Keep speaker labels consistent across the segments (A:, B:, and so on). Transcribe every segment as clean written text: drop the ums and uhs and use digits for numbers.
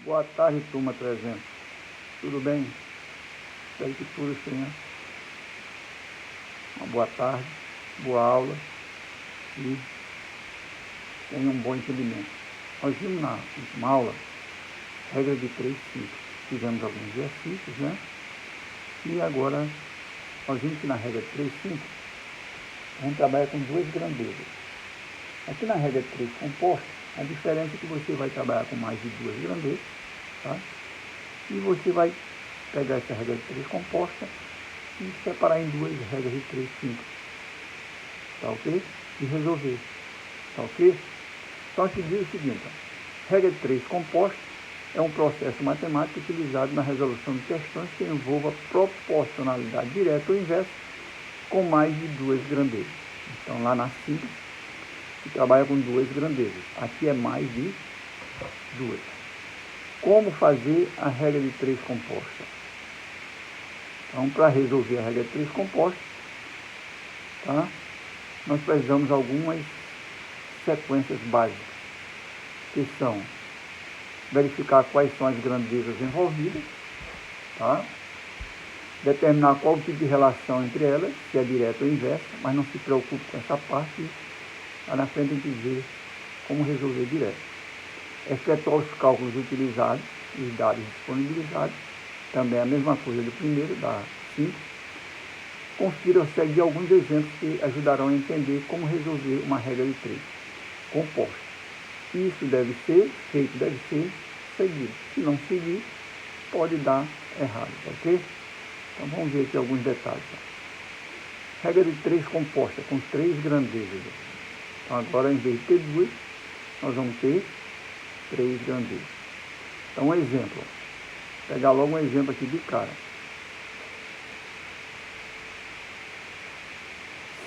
A: Boa tarde, turma 300. Tudo bem? Espero que todos tenham uma boa tarde, boa aula e tenham um bom entendimento. Nós vimos na última aula regra de 3 ciclos. Fizemos alguns exercícios, né? E agora nós vimos que na regra de 3 ciclos a gente trabalha com duas grandezas. Aqui na regra de 3 compostos, a diferença é que você vai trabalhar com mais de duas grandezas, tá? E você vai pegar essa regra de 3 composta e separar em duas regras de 3 simples, tá ok? E resolver, tá ok? Então aqui diz o seguinte, ó, regra de 3 composta é um processo matemático utilizado na resolução de questões que envolva proporcionalidade direta ou inversa com mais de duas grandezas. Então lá na simples, se trabalha com duas grandezas. Aqui é mais de duas. Como fazer a regra de 3 composta? Então, para resolver a regra de 3 composta, tá? Nós precisamos de algumas sequências básicas, que são verificar quais são as grandezas envolvidas, tá? Determinar qual tipo de relação entre elas, se é direta ou inversa, mas não se preocupe com essa parte, lá na frente a gente vê como resolver direto. Efetuar os cálculos utilizados, os dados disponibilizados, também a mesma coisa do primeiro, da 5. Confira ou segue alguns exemplos que ajudarão a entender como resolver uma regra de 3 composta. Isso deve ser feito, deve ser seguido. Se não seguir, pode dar errado, ok? Então vamos ver aqui alguns detalhes. Regra de 3 composta, com 3 grandezas. Então agora, em vez de ter duas, nós vamos ter 3 grandezas. Então um exemplo, vou pegar logo um exemplo aqui de cara.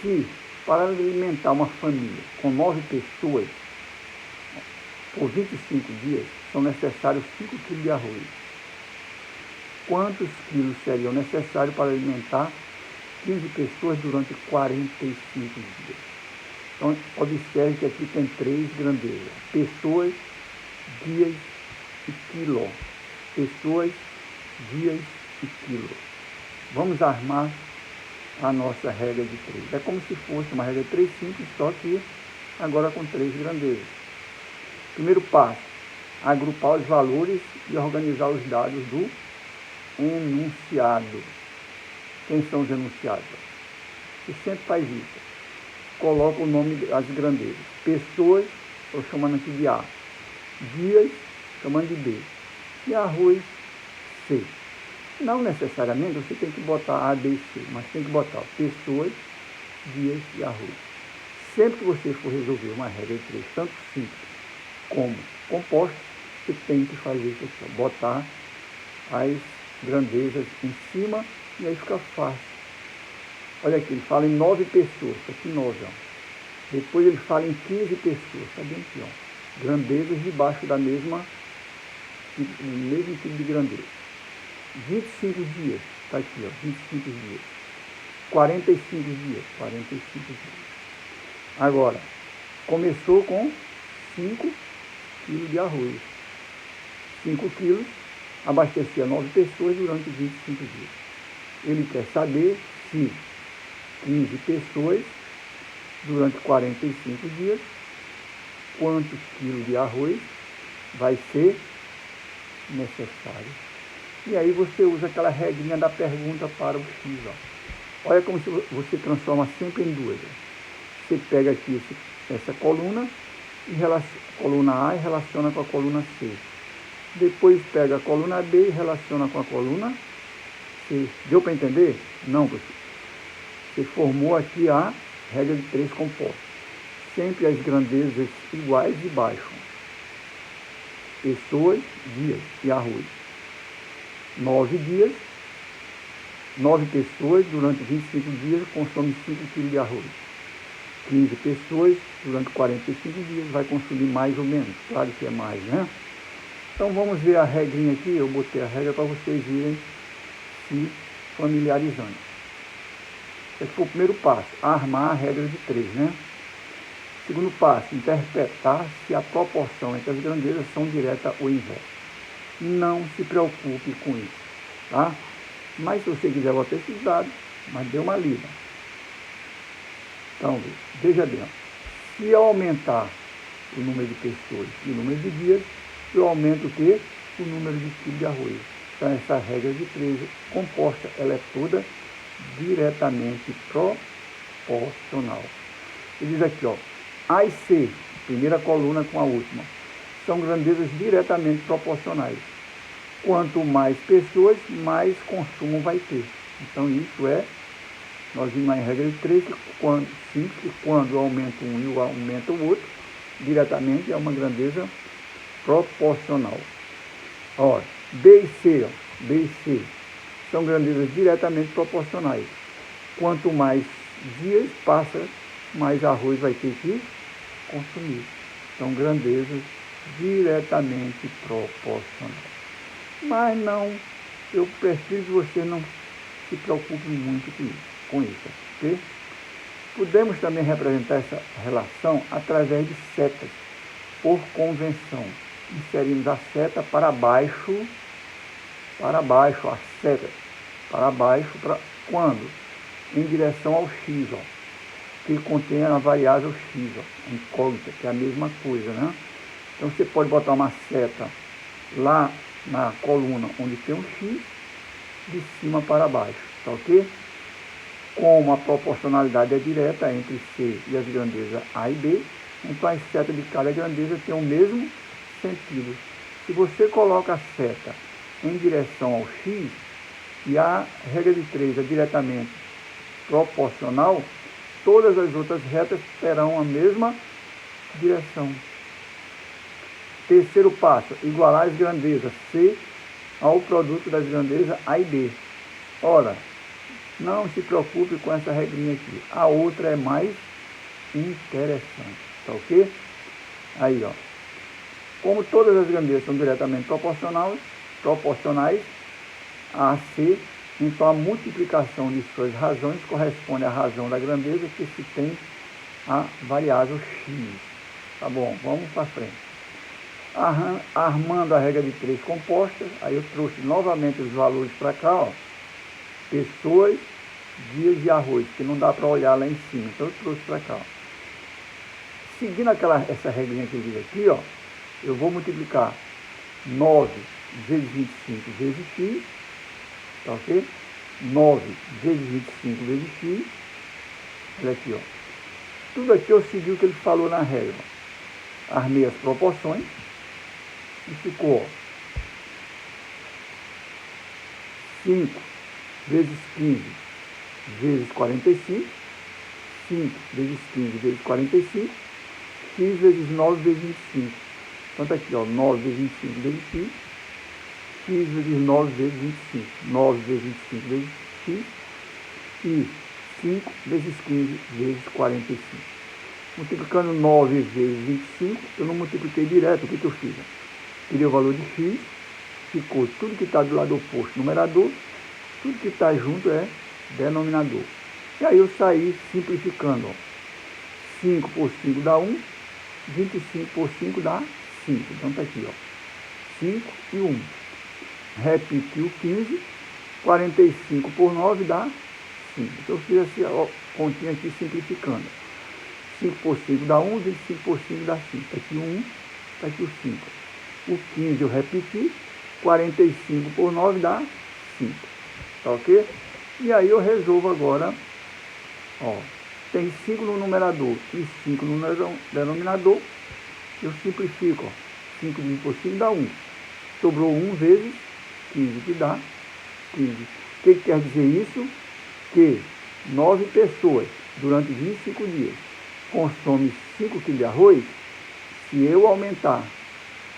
A: Se para alimentar uma família com 9 pessoas, por 25 dias, são necessários 5 kg de arroz, quantos quilos seriam necessários para alimentar 15 pessoas durante 45 dias? Então, observe que aqui tem 3 grandezas: pessoas, dias e quilo. Pessoas, dias e quilo. Vamos armar a nossa regra de 3. É como se fosse uma regra de 3 simples, só que agora com 3 grandezas. Primeiro passo, agrupar os valores e organizar os dados do enunciado. Quem são os enunciados? Você sempre faz isso. Coloca o nome das grandezas. Pessoas, estou chamando aqui de A. Dias, chamando de B. E arroz, C. Não necessariamente você tem que botar A, B e C, mas tem que botar pessoas, dias e arroz. Sempre que você for resolver uma regra de 3, tanto simples como composta, você tem que fazer isso aqui, botar as grandezas em cima e aí fica fácil. Olha aqui, ele fala em 9 pessoas, está aqui 9, ó. Depois ele fala em 15 pessoas, está bem aqui, ó. Grandezas debaixo da mesmo tipo de grandeza. 25 dias, está aqui, ó, 25 dias. 45 dias, 45 dias. Agora, começou com 5 quilos de arroz. 5 quilos abastecia 9 pessoas durante 25 dias. Ele quer saber se 15 pessoas durante 45 dias, quantos quilos de arroz vai ser necessário. E aí você usa aquela regrinha da pergunta para o X. Ó. Olha como você transforma sempre em duas. Ó. Você pega aqui essa coluna, coluna A e relaciona com a coluna C. Depois pega a coluna B e relaciona com a coluna C. Deu para entender? Não, pessoal. Você formou aqui a regra de 3 compostos. Sempre as grandezas iguais de baixo. Pessoas, dias e arroz. 9 dias, 9 pessoas durante 25 dias consomem 5 kg de arroz. 15 pessoas durante 45 dias vai consumir mais ou menos. Claro que é mais, né? Então vamos ver a regrinha aqui. Eu botei a regra para vocês irem se familiarizando. Esse foi o primeiro passo, armar a regra de 3, né? Segundo passo, interpretar se a proporção entre as grandezas são direta ou inversa. não se preocupe com isso, tá? Mas se você quiser botar esses dados, mas dê uma lida. Então, veja bem, se eu aumentar o número de pessoas e o número de dias, eu aumento o quê? O número de quilos de arroz. Então, essa regra de 3 composta, ela é toda diretamente proporcional. Ele diz aqui, ó, A e C, primeira coluna com a última, são grandezas diretamente proporcionais. Quanto mais pessoas, mais consumo vai ter. Então, isso é, nós vimos lá em regra de 3, que quando aumenta um e aumenta o outro, diretamente é uma grandeza proporcional. Ó, B e C são grandezas diretamente proporcionais. Quanto mais dias passa, mais arroz vai ter que consumir. São grandezas diretamente proporcionais. Mas não, eu prefiro que você não se preocupe muito com isso, ok? Podemos também representar essa relação através de setas, por convenção. Inserimos a seta para baixo, a seta para baixo, quando? Em direção ao x, ó, que contém a variável x, ó, a incógnita, que é a mesma coisa, né? Então você pode botar uma seta lá na coluna onde tem um x, de cima para baixo, tá ok? Como a proporcionalidade é direta entre C e as grandezas A e B, então as setas de cada grandeza têm o mesmo sentido. Se você coloca a seta em direção ao x, e a regra de 3 é diretamente proporcional, todas as outras retas terão a mesma direção. Terceiro passo, igualar as grandezas C ao produto das grandezas A e B. Ora, não se preocupe com essa regrinha aqui. A outra é mais interessante, tá ok? Aí, ó. Como todas as grandezas são diretamente proporcionais a C, então a multiplicação de suas razões corresponde à razão da grandeza que se tem a variável x. Tá bom, vamos para frente. Armando a regra de 3 compostas, aí eu trouxe novamente os valores para cá, ó. Pessoas, dias e arroz, que não dá para olhar lá em cima, então eu trouxe para cá, ó. Seguindo essa regrinha que eu diz aqui, ó, eu vou multiplicar 9 vezes 25 vezes x, tá ok? 9 vezes 25 vezes x, olha aqui, ó. Tudo aqui eu segui o que ele falou na regra. Armei as proporções e ficou, ó, 5 vezes 15 vezes 45, 5 vezes 15 vezes 45, x vezes 9 vezes 25. Então tá aqui, ó, 9 vezes 25 vezes x, x vezes 9 vezes 25, 9 vezes 25 vezes x, e 5 vezes 15 vezes 45. Multiplicando 9 vezes 25, eu não multipliquei direto, o que eu fiz? Tirei o valor de x, ficou tudo que está do lado oposto, numerador, tudo que está junto é denominador. E aí eu saí simplificando, ó. 5 por 5 dá 1, 25 por 5 dá 5. Então está aqui, ó, 5 e 1. Repetiu 15, 45 por 9 dá 5. Então eu fiz essa continha aqui simplificando. 5 por 5 dá 1, 25 por 5 dá 5. Está aqui o 1, está aqui o 5. O 15 eu repeti, 45 por 9 dá 5. Tá ok? E aí eu resolvo agora, ó, tem 5 no numerador e 5 no denominador, eu simplifico, ó, 5 dividido por 5 dá 1. Sobrou 1 vezes 15, que dá 15. O que quer dizer isso? Que 9 pessoas, durante 25 dias, consomem 5 kg de arroz. Se eu aumentar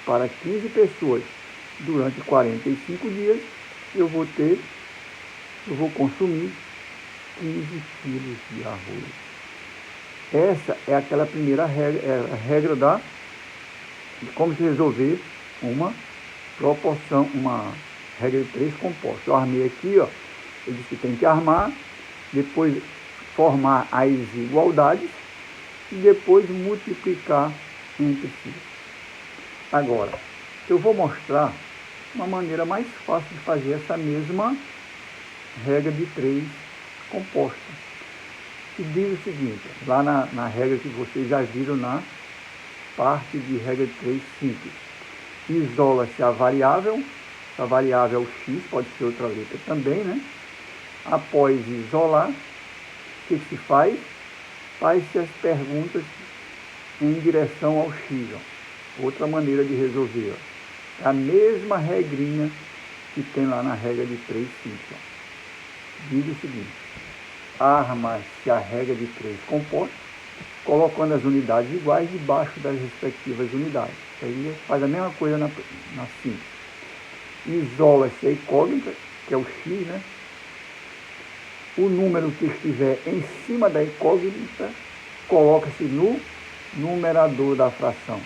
A: para 15 pessoas durante 45 dias, eu vou consumir 15 quilos de arroz. Essa é aquela primeira regra, é a regra de como se resolver uma proporção, uma regra de 3 compostos. Eu armei aqui, ó, eu disse que tem que armar, depois formar as igualdades e depois multiplicar entre si. Agora, eu vou mostrar uma maneira mais fácil de fazer essa mesma regra de 3 composta. Que diz o seguinte, lá na regra que vocês já viram na parte de regra de 3 simples. Isola-se a variável, essa variável é o x, pode ser outra letra também, né? Após isolar, o que se faz? Faz-se as perguntas em direção ao x. Ó. Outra maneira de resolver. Ó. É a mesma regrinha que tem lá na regra de 3 simples. Diz o seguinte, arma-se a regra de 3 composta, colocando as unidades iguais debaixo das respectivas unidades. Isso aí faz a mesma coisa na simples. Isola-se a incógnita, que é o x, né? O número que estiver em cima da incógnita coloca-se no numerador da fração.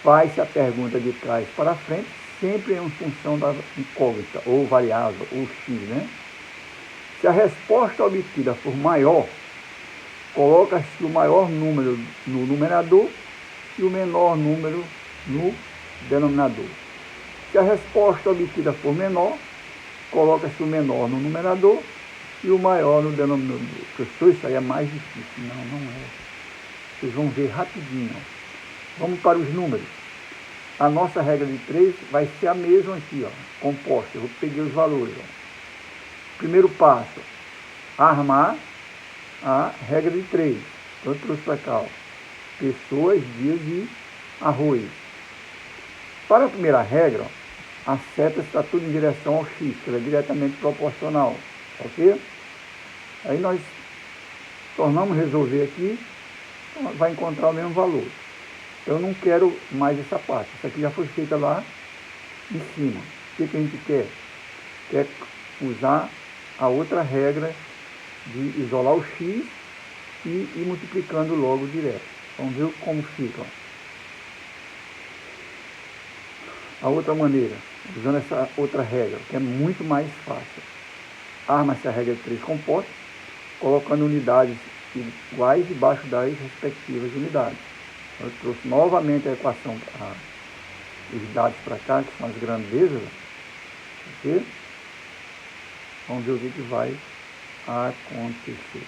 A: Faz-se a pergunta de trás para frente, sempre em função da incógnita, ou variável, ou x, né? Se a resposta obtida for maior, coloca-se o maior número no numerador e o menor número no denominador. Se a resposta obtida for menor, coloca-se o menor no numerador e o maior no denominador. Professor, isso aí é mais difícil. Não, não é. Vocês vão ver rapidinho. Vamos para os números. A nossa regra de 3 vai ser a mesma aqui, ó, composta. Eu peguei os valores. Ó. Primeiro passo, armar a regra de 3. Então eu trouxe para cá, ó, pessoas, dias e arroz. Para a primeira regra, ó, a seta está tudo em direção ao x, que ela é diretamente proporcional. Ok? Aí nós tornamos resolver aqui, vai encontrar o mesmo valor. Eu não quero mais essa parte. Isso aqui já foi feita lá em cima. O que a gente quer? Quer usar a outra regra de isolar o x e ir multiplicando logo direto. Vamos ver como fica. A outra maneira, usando essa outra regra, que é muito mais fácil. Arma-se a regra de 3 compostas, colocando unidades iguais debaixo das respectivas unidades. Eu trouxe novamente a equação, os dados para cá, que são as grandezas. Ok? Vamos ver o que vai acontecer.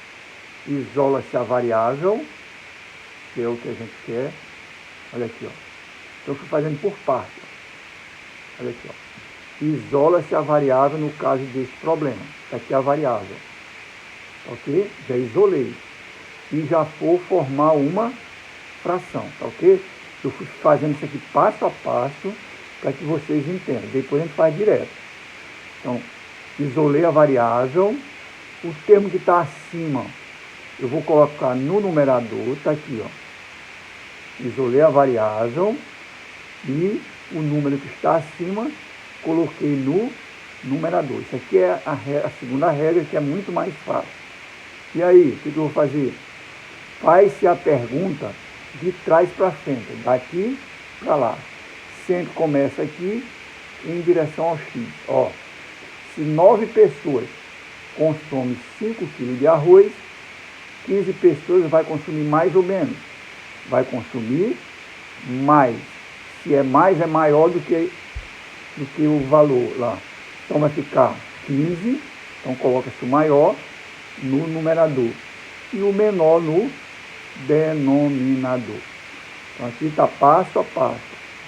A: Isola-se a variável, que é o que a gente quer. Olha aqui, ó. Então, eu fui fazendo por parte. Olha aqui, ó. Isola-se a variável no caso desse problema. Está aqui a variável. Ok? Já isolei. E já vou formar uma fração. Tá ok? Eu fui fazendo isso aqui passo a passo para que vocês entendam. Depois a gente faz direto. Então, isolei a variável. O termo que está acima, eu vou colocar no numerador. Está aqui, ó. Isolei a variável. E o número que está acima, coloquei no numerador. Isso aqui é a segunda regra, que é muito mais fácil. E aí, o que eu vou fazer? Faz-se a pergunta de trás para frente, daqui para lá. Sempre começa aqui em direção ao x. Ó, se 9 pessoas consomem 5 kg de arroz, 15 pessoas vai consumir mais ou menos? Vai consumir mais. Se é mais, é maior do que o valor lá. Então vai ficar 15, então coloca-se o maior no numerador e o menor no denominador. Então aqui está passo a passo,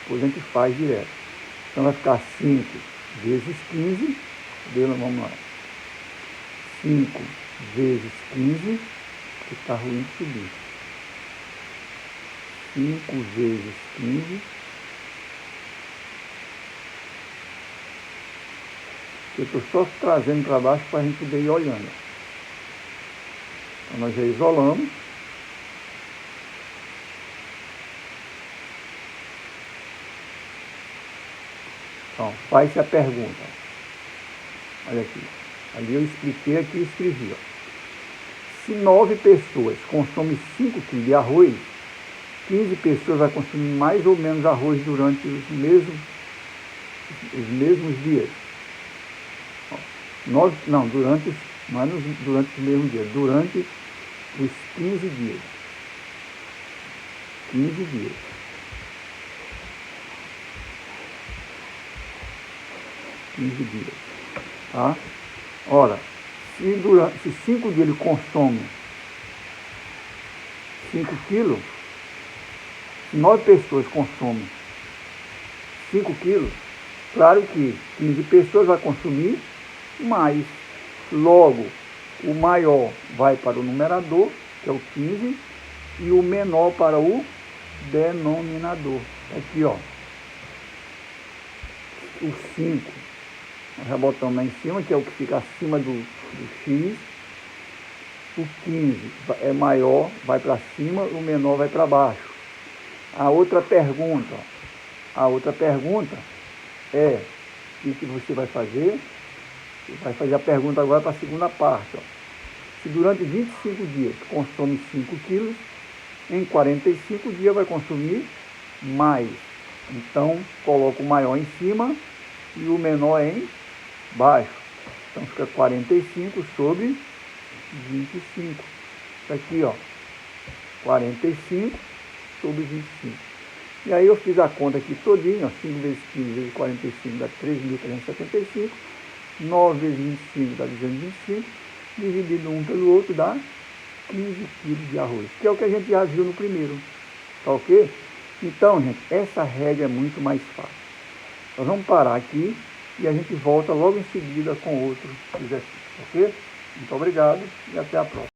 A: depois a gente faz direto. Então vai ficar 5 vezes 15, vamos lá. 5 vezes 15, que está ruim de subir. 5 vezes 15. Eu estou só trazendo para baixo para a gente poder ir olhando. Então nós já isolamos. Então, faz-se a pergunta. Olha aqui. Ali eu expliquei, aqui eu escrevi. Ó. Se 9 pessoas consomem 5 kg de arroz, 15 pessoas vão consumir mais ou menos arroz durante os mesmos dias. Não é durante os mesmos dias, durante os 15 dias. 15 dias. 15 dias. Tá? Ora, se 5 dias ele consome 5 quilos, se 9 pessoas consomem 5 quilos, claro que 15 pessoas vai consumir mais. Logo, o maior vai para o numerador, que é o 15, e o menor para o denominador. Aqui, ó. O 5, nós já botamos lá em cima, que é o que fica acima do X. O 15 é maior, vai para cima, o menor vai para baixo. A outra pergunta é o que você vai fazer? Você vai fazer a pergunta agora para a segunda parte. Ó. Se durante 25 dias consome 5 quilos, em 45 dias vai consumir mais. Então, coloca o maior em cima e o menor em baixo. Então, fica 45 sobre 25. Isso aqui, ó, 45 sobre 25. E aí eu fiz a conta aqui todinha, ó, 5 vezes 15 vezes 45 dá 3.375. 9 vezes 25 dá 225. Dividido um pelo outro dá 15 quilos de arroz, que é o que a gente já viu no primeiro. Tá ok? Então, gente, essa regra é muito mais fácil. Nós vamos parar aqui e a gente volta logo em seguida com outro exercício, ok? Muito obrigado e até a próxima.